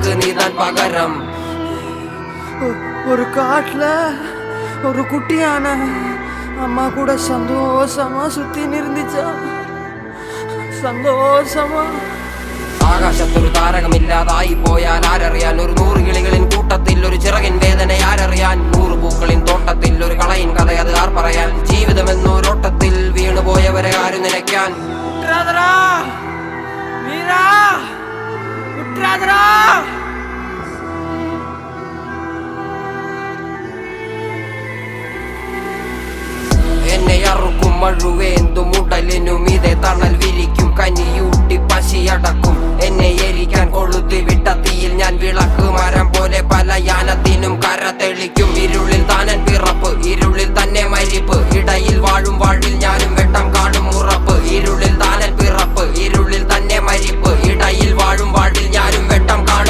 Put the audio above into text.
எனக்கு நீதான் பகரம். ஒரு காட்டுல ஒரு குட்டியான அம்மா கூட சந்தோஷமா சுத்தி இருந்துச்சா, സന്തോഷമാ. ആകാശത്തൊരു താരകമില്ലാതായി പോയാൽ ആരറിയാൻ? ഒരു 100 കിളികളിൻ കൂട്ടത്തിൽ ഒരു ചിറകിൻ വേദന ആരറിയാൻ? 100 പൂക്കളിൻ തോട്ടത്തിൽ ഒരു കളയിൻ കഥ അത് ആർ പറയാൻ? ജീവിതമെന്നൊരോട്ടത്തിൽ വീണുപോയവരെ ആര് നിലയ്ക്കാൻ? എന്നെ അറുക്കും മഴുവേന്തും ഉടലിനും ഇതേ തണൽ വിരിക്കും, കനിയൂട്ടി പശിയടക്കും. എന്നെ എരിക്കാൻ കൊളുത്തി വിട്ട തീയിൽ ഞാൻ വിളക്ക് മരം പോലെ പല യാനത്തിനും കര തെളിക്കും. ഇരുളിൽ